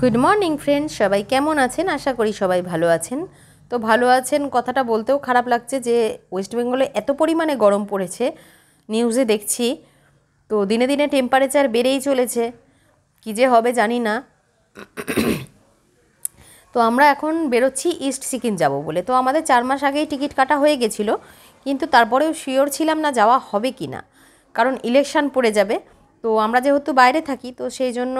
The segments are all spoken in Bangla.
গুড মর্নিং ফ্রেন্ডস, সবাই কেমন আছেন? আশা করি সবাই ভালো আছেন। তো ভালো আছেন কথাটা বলতেও খারাপ লাগছে যে ওয়েস্ট বেঙ্গলে এত পরিমাণে গরম পড়েছে, নিউজে দেখছি। তো দিনে দিনে টেম্পারেচার বেড়েই চলেছে, কী যে হবে জানি না। তো আমরা এখন বেরোচ্ছি ইস্ট সিকিম যাব বলে। তো আমাদের 4 মাস আগেই টিকিট কাটা হয়ে গেছিলো, কিন্তু তারপরেও শিওর ছিলাম না যাওয়া হবে কি না, কারণ ইলেকশান পড়ে যাবে। তো আমরা যেহেতু বাইরে থাকি, তো সেই জন্য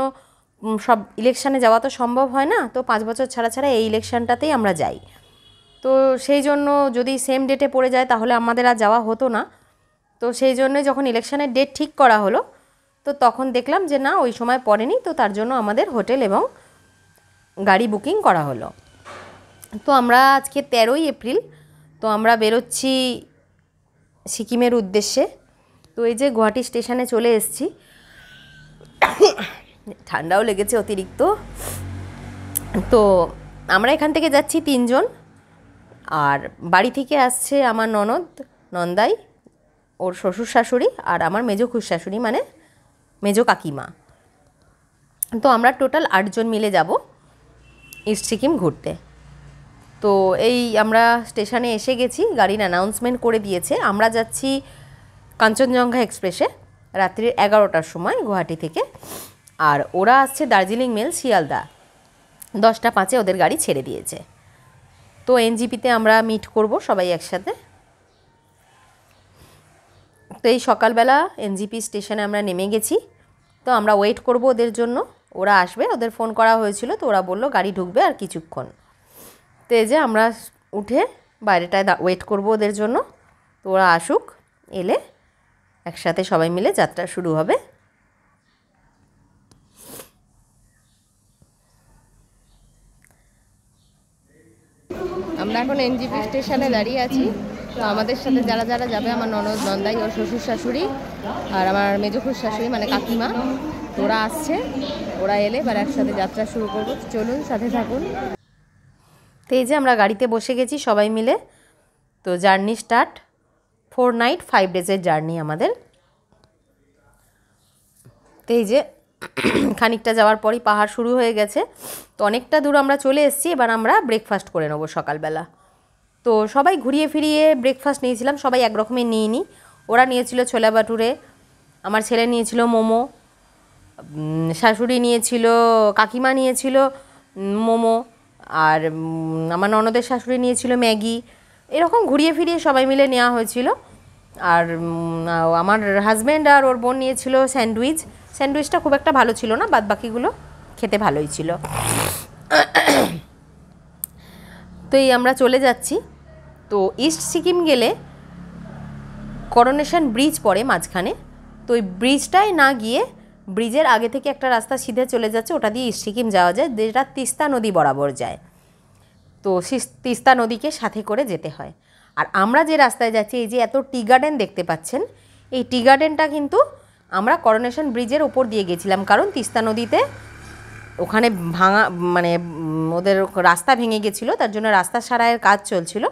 সব ইলেকশানে যাওয়া তো সম্ভব হয় না। তো 5 বছর ছাড়া ছাড়া এই ইলেকশানটাতেই আমরা যাই। তো সেই জন্য যদি সেম ডেটে পড়ে যায় তাহলে আমাদের আর যাওয়া হতো না। তো সেই জন্য যখন ইলেকশানের ডেট ঠিক করা হলো, তো তখন দেখলাম যে না, ওই সময় পড়েনি। তো তার জন্য আমাদের হোটেল এবং গাড়ি বুকিং করা হলো। তো আমরা আজকে 13ই এপ্রিল, তো আমরা বেরোচ্ছি সিকিমের উদ্দেশ্যে। তো এই যে গুয়াহাটি স্টেশনে চলে এসেছি, ঠান্ডাও লেগেছে অতিরিক্ত। তো আমরা এখান থেকে যাচ্ছি 3 জন, আর বাড়ি থেকে আসছে আমার ননদ, নন্দাই, ওর শ্বশুর শাশুড়ি, আর আমার মেজো খুড়শাশুড়ি মানে মেজো কাকিমা। তো আমরা টোটাল 8 জন মিলে যাব ইস্ট সিকিম ঘুরতে। তো এই আমরা স্টেশনে এসে গেছি, গাড়ির অ্যানাউন্সমেন্ট করে দিয়েছে। আমরা যাচ্ছি কাঞ্চনজঙ্ঘা এক্সপ্রেসে রাত্রির 11টার সময় গুয়াহাটি থেকে, আর ওরা আসছে দার্জিলিং মেল শিয়ালদা 10টা 5-এ ওদের গাড়ি ছেড়ে দিয়েছে। তো এনজিপিতে আমরা মিট করব সবাই একসাথে। তো এই সকালবেলা এনজিপি স্টেশনে আমরা নেমে গেছি। তো আমরা ওয়েট করব ওদের জন্য, ওরা আসবে, ওদের ফোন করা হয়েছিল। তো ওরা বললো গাড়ি ঢুকবে আর কিছুক্ষণ। তো এই যে আমরা উঠে বাইরেটায় ওয়েট করব ওদের জন্য। তো ওরা আসুক, এলে একসাথে সবাই মিলে যাত্রা শুরু হবে। আমরা এখন এনজিপি স্টেশনে দাঁড়িয়ে আছি। তো আমাদের সাথে যারা যারা যাবে, আমার ননদ, নন্দাই, ওর শ্বশুর শাশুড়ি, আর আমার মেজো খুড়শাশুড়ি মানে কাকিমা, ওরা আসছে। ওরা এলে এবার একসাথে যাত্রা শুরু করব। চলুন, সাথে থাকুন। তো এই যে আমরা গাড়িতে বসে গেছি সবাই মিলে। তো জার্নি স্টার্ট, 4 নাইট 5 ডেজের জার্নি আমাদের। তো এই যে খানিকটা যাওয়ার পরই পাহাড় শুরু হয়ে গেছে। তো অনেকটা দূর আমরা চলে এসেছি। এবার আমরা ব্রেকফাস্ট করে নেবো সকালবেলা। তো সবাই ঘুরিয়ে ফিরিয়ে ব্রেকফাস্ট নিয়েছিলাম, সবাই এক রকমের নিইনি। ওরা নিয়েছিল ছোলা বাটুরে, আমার ছেলে নিয়েছিল মোমো, শাশুড়ি নিয়েছিল, কাকিমা নিয়েছিল মোমো, আর আমার ননদের শাশুড়ি নিয়েছিল ম্যাগি। এরকম ঘুরিয়ে ফিরিয়ে সবাই মিলে নেওয়া হয়েছিল। আর আমার হাজব্যান্ড আর ওর বোন নিয়েছিল স্যান্ডউইচ। স্যান্ডউইচটা খুব একটা ভালো ছিল না, বাদ বাকিগুলো খেতে ভালোই ছিল। তো এই আমরা চলে যাচ্ছি। তো ইস্ট সিকিম গেলে করোনেশন ব্রিজ পড়ে মাঝখানে। তো ওই ব্রিজটায় না গিয়ে, ব্রিজের আগে থেকে একটা রাস্তা সিধে চলে যাচ্ছে, ওটা দিয়ে ইস্ট সিকিম যাওয়া যায়, যেটা তিস্তা নদী বরাবর যায়। তো তিস্তা নদীকে সাথে করে যেতে হয়। আর আমরা যে রাস্তায় যাচ্ছি, এই যে এত টি গার্ডেন দেখতে পাচ্ছেন, এই টি গার্ডেনটা কিন্তু আমরা করোনেশন ব্রিজের ওপর দিয়ে গেছিলাম, কারণ তিস্তা নদীতে ওখানে ভাঙা মানে ওদের রাস্তা ভেঙে গেছিলো, তার জন্য রাস্তা সারাইয়ের কাজ চলছিল।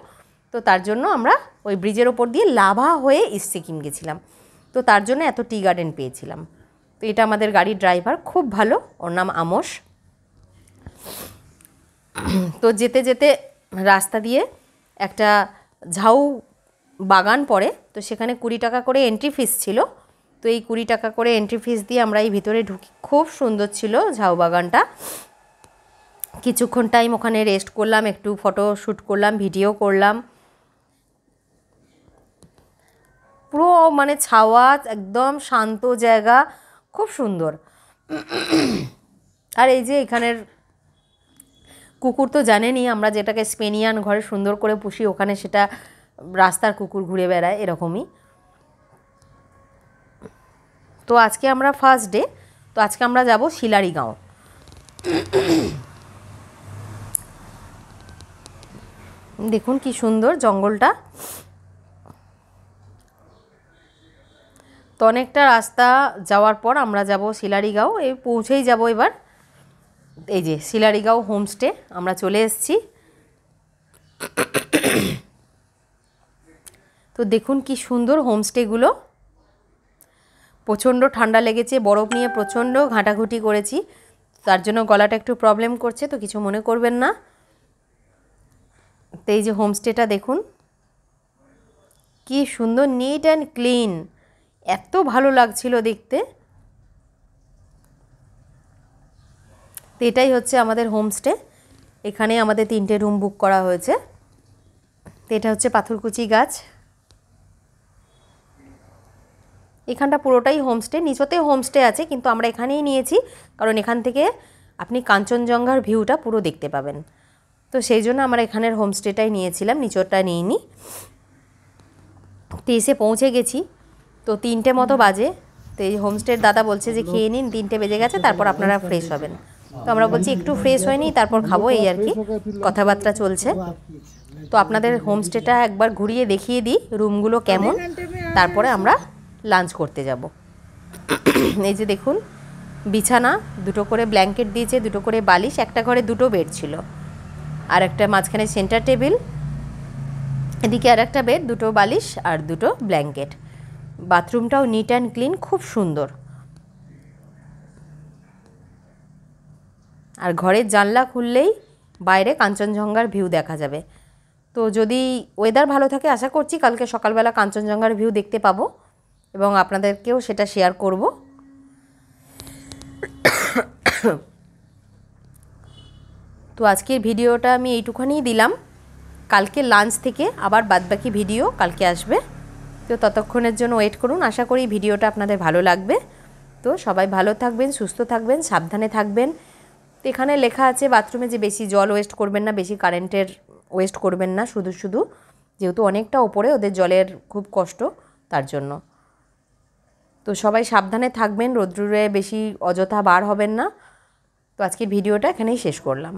তো তার জন্য আমরা ওই ব্রিজের ওপর দিয়ে লাভা হয়ে ইস্ট সিকিম গেছিলাম। তো তার জন্য এত টি গার্ডেন পেয়েছিলাম। তো এটা আমাদের গাড়ির ড্রাইভার, খুব ভালো, ওর নাম আমোস। তো যেতে যেতে রাস্তা দিয়ে একটা ঝাউ বাগান পড়ে। তো সেখানে 20 টাকা করে এন্ট্রি ফিস ছিল। তো এই 20 টাকা করে এন্ট্রি ফিস দিয়ে আমরা এই ভিতরে ঢুকি। খুব সুন্দর ছিল ঝাউ বাগানটা। কিছুক্ষণ টাইম ওখানে রেস্ট করলাম, একটু ফটো শ্যুট করলাম, ভিডিও করলাম। পুরো মানে ছাওয়া, একদম শান্ত জায়গা, খুব সুন্দর। আর এই যে এখানের কুকুর তো জানেনই, আমরা যেটাকে স্পেনিয়ান ঘরে সুন্দর করে পুষি, ওখানে সেটা রাস্তার কুকুর ঘুরে বেড়ায় এরকমই। তো আজকে আমরা ফার্স্ট ডে, তো আজকে আমরা যাব শিলারিগাঁও। দেখুন কি সুন্দর জঙ্গলটা। তো অনেকটা রাস্তা যাওয়ার পর আমরা যাব শিলারিগাঁও, এই পৌঁছেই যাব এবার। এই যে শিলারিগাঁও হোমস্টে আমরা চলে এসেছি। তো দেখুন কি সুন্দর হোমস্টেগুলো। প্রচণ্ড ঠান্ডা লেগেছে, বরফ নিয়ে প্রচণ্ড ঘাঁটাঘুঁটি করেছি। তার জন্য গলাটা একটু প্রবলেম করছে, তো কিছু মনে করবেন না। তো এই যে হোমস্টেটা দেখুন কি সুন্দর, নিট অ্যান্ড ক্লিন, এত ভালো লাগছিল দেখতে। তো এটাই হচ্ছে আমাদের হোমস্টে। এখানে আমাদের 3টে রুম বুক করা হয়েছে। তো এটা হচ্ছে পাথরকুচি গাছ। এখানটা পুরোটাই হোমস্টে, নিচতেও হোমস্টে আছে, কিন্তু আমরা এখানেই নিয়েছি কারণ এখান থেকে আপনি কাঞ্চনজঙ্ঘার ভিউটা পুরো দেখতে পাবেন। তো সেই জন্য আমরা এখানের হোমস্টেটাই নিয়েছিলাম, নিচরটা নিইনি। তো এসে পৌঁছে গেছি, তো 3টে মতো বাজে। তো এই হোমস্টের দাদা বলছে যে খেয়ে নিন, 3টে বেজে গেছে, তারপর আপনারা ফ্রেশ হবেন। তো আমরা বলছি একটু ফ্রেশ হয়নি, তারপর খাবো, এই আর কি কথাবার্তা চলছে। তো আপনাদের হোমস্টেটা একবার ঘুরিয়ে দেখিয়ে দিই রুমগুলো কেমন, তারপরে আমরা লাঞ্চ করতে যাব। এই যে দেখুন বিছানা, 2টো করে ব্ল্যাঙ্কেট দিয়েছে, 2টো করে বালিশ, একটা ঘরে 2টো বেড ছিল, আর একটা মাঝখানে সেন্টার টেবিল, এদিকে আর একটা বেড, 2টো বালিশ আর 2টো ব্ল্যাঙ্কেট। বাথরুমটাও নিট অ্যান্ড ক্লিন, খুব সুন্দর। আর ঘরের জানলা খুললেই বাইরে কাঞ্চনজঙ্ঘার ভিউ দেখা যাবে। তো যদি ওয়েদার ভালো থাকে আশা করছি কালকে সকালবেলা কাঞ্চনজঙ্ঘার ভিউ দেখতে পাবো এবং আপনাদেরকেও সেটা শেয়ার করব। তো আজকের ভিডিওটা আমি এইটুখানেই দিলাম। কালকে লাঞ্চ থেকে আবার বাদবাকি ভিডিও কালকে আসবে। তো ততক্ষণের জন্য ওয়েট করুন, আশা করি ভিডিওটা আপনাদের ভালো লাগবে। তো সবাই ভালো থাকবেন, সুস্থ থাকবেন, সাবধানে থাকবেন। তো এখানে লেখা আছে বাথরুমে যে বেশি জল ওয়েস্ট করবেন না, বেশি কারেন্টের ওয়েস্ট করবেন না, শুধু যেহেতু অনেকটা ওপরে ওদের জলের খুব কষ্ট, তার জন্য। তো সবাই সাবধানে থাকবেন, রোদ্দুরে বেশি অযথা বার হবেন না। তো আজকের ভিডিওটা এখানেই শেষ করলাম।